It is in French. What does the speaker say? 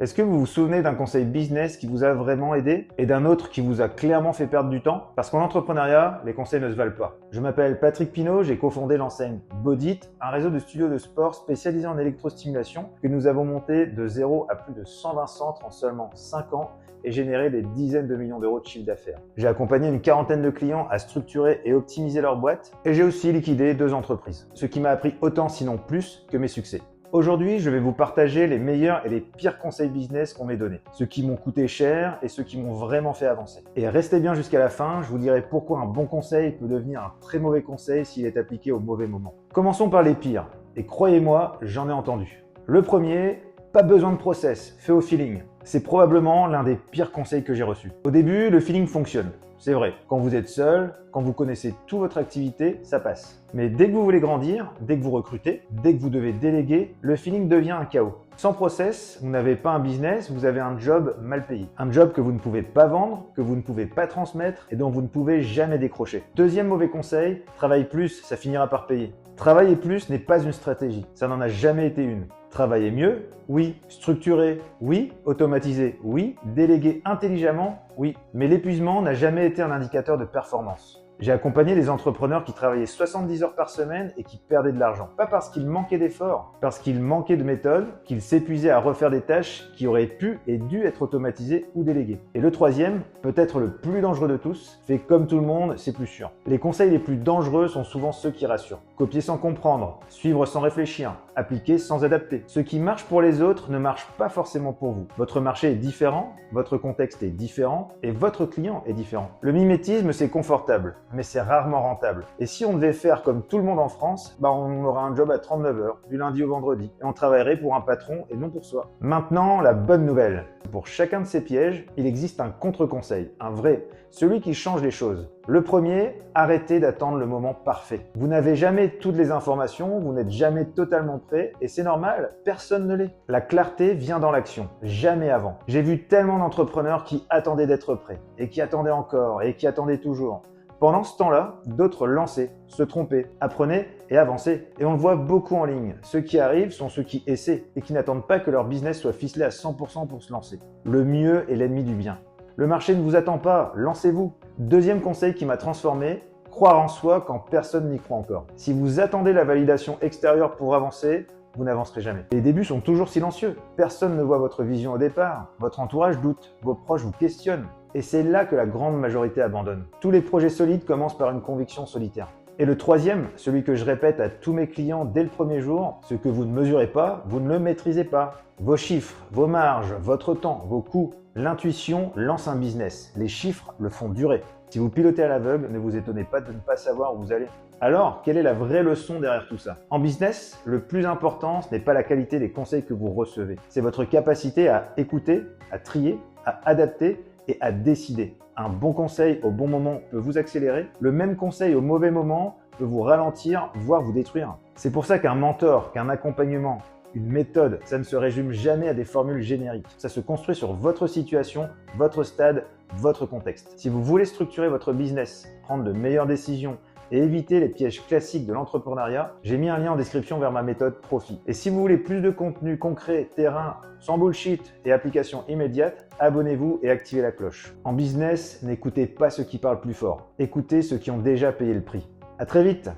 Est-ce que vous vous souvenez d'un conseil business qui vous a vraiment aidé et d'un autre qui vous a clairement fait perdre du temps? Parce qu'en entrepreneuriat, les conseils ne se valent pas. Je m'appelle Patrick Pinault, j'ai cofondé l'enseigne Bodit, un réseau de studios de sport spécialisé en électrostimulation que nous avons monté de 0 à plus de 120 centres en seulement 5 ans et généré des dizaines de millions d'euros de chiffre d'affaires. J'ai accompagné une quarantaine de clients à structurer et optimiser leur boîte et j'ai aussi liquidé 2 entreprises, ce qui m'a appris autant sinon plus que mes succès. Aujourd'hui, je vais vous partager les meilleurs et les pires conseils business qu'on m'ait donnés, ceux qui m'ont coûté cher et ceux qui m'ont vraiment fait avancer. Et restez bien jusqu'à la fin, je vous dirai pourquoi un bon conseil peut devenir un très mauvais conseil s'il est appliqué au mauvais moment. Commençons par les pires, et croyez-moi, j'en ai entendu. Le premier, pas besoin de process, fait au feeling. C'est probablement l'un des pires conseils que j'ai reçus. Au début, le feeling fonctionne. C'est vrai, quand vous êtes seul, quand vous connaissez toute votre activité, ça passe. Mais dès que vous voulez grandir, dès que vous recrutez, dès que vous devez déléguer, le feeling devient un chaos. Sans process, vous n'avez pas un business, vous avez un job mal payé. Un job que vous ne pouvez pas vendre, que vous ne pouvez pas transmettre et dont vous ne pouvez jamais décrocher. Deuxième mauvais conseil, travaille plus, ça finira par payer. Travailler plus n'est pas une stratégie, ça n'en a jamais été une. Travailler mieux, oui. Structurer, oui. Automatiser, oui. Déléguer intelligemment, oui. Mais l'épuisement n'a jamais été un indicateur de performance. J'ai accompagné des entrepreneurs qui travaillaient 70 heures par semaine et qui perdaient de l'argent. Pas parce qu'ils manquaient d'efforts, parce qu'ils manquaient de méthode, qu'ils s'épuisaient à refaire des tâches qui auraient pu et dû être automatisées ou déléguées. Et le troisième, peut-être le plus dangereux de tous, fait comme tout le monde, c'est plus sûr. Les conseils les plus dangereux sont souvent ceux qui rassurent. Copier sans comprendre, suivre sans réfléchir, appliquer sans adapter. Ce qui marche pour les autres ne marche pas forcément pour vous. Votre marché est différent, votre contexte est différent et votre client est différent. Le mimétisme, c'est confortable, mais c'est rarement rentable. Et si on devait faire comme tout le monde en France, on aurait un job à 39 heures, du lundi au vendredi, et on travaillerait pour un patron et non pour soi. Maintenant, la bonne nouvelle. Pour chacun de ces pièges, il existe un contre-conseil, un vrai, celui qui change les choses. Le premier, arrêtez d'attendre le moment parfait. Vous n'avez jamais toutes les informations, vous n'êtes jamais totalement prêt, et c'est normal, personne ne l'est. La clarté vient dans l'action, jamais avant. J'ai vu tellement d'entrepreneurs qui attendaient d'être prêts, et qui attendaient encore, et qui attendaient toujours. Pendant ce temps-là, d'autres lançaient, se trompaient, apprenaient et avançaient. Et on le voit beaucoup en ligne. Ceux qui arrivent sont ceux qui essaient et qui n'attendent pas que leur business soit ficelé à 100% pour se lancer. Le mieux est l'ennemi du bien. Le marché ne vous attend pas, lancez-vous. Deuxième conseil qui m'a transformé, croire en soi quand personne n'y croit encore. Si vous attendez la validation extérieure pour avancer, vous n'avancerez jamais. Les débuts sont toujours silencieux. Personne ne voit votre vision au départ. Votre entourage doute, vos proches vous questionnent. Et c'est là que la grande majorité abandonne. Tous les projets solides commencent par une conviction solitaire. Et le troisième, celui que je répète à tous mes clients dès le premier jour, ce que vous ne mesurez pas, vous ne le maîtrisez pas. Vos chiffres, vos marges, votre temps, vos coûts. L'intuition lance un business. Les chiffres le font durer. Si vous pilotez à l'aveugle, ne vous étonnez pas de ne pas savoir où vous allez. Alors, quelle est la vraie leçon derrière tout ça? En business, le plus important, ce n'est pas la qualité des conseils que vous recevez. C'est votre capacité à écouter, à trier, à adapter et à décider. Un bon conseil au bon moment peut vous accélérer. Le même conseil au mauvais moment peut vous ralentir, voire vous détruire. C'est pour ça qu'un mentor, qu'un accompagnement, une méthode, ça ne se résume jamais à des formules génériques. Ça se construit sur votre situation, votre stade, votre contexte. Si vous voulez structurer votre business, prendre de meilleures décisions et éviter les pièges classiques de l'entrepreneuriat, j'ai mis un lien en description vers ma méthode Profit. Et si vous voulez plus de contenu concret, terrain, sans bullshit et application immédiate, abonnez-vous et activez la cloche. En business, n'écoutez pas ceux qui parlent plus fort. Écoutez ceux qui ont déjà payé le prix. À très vite!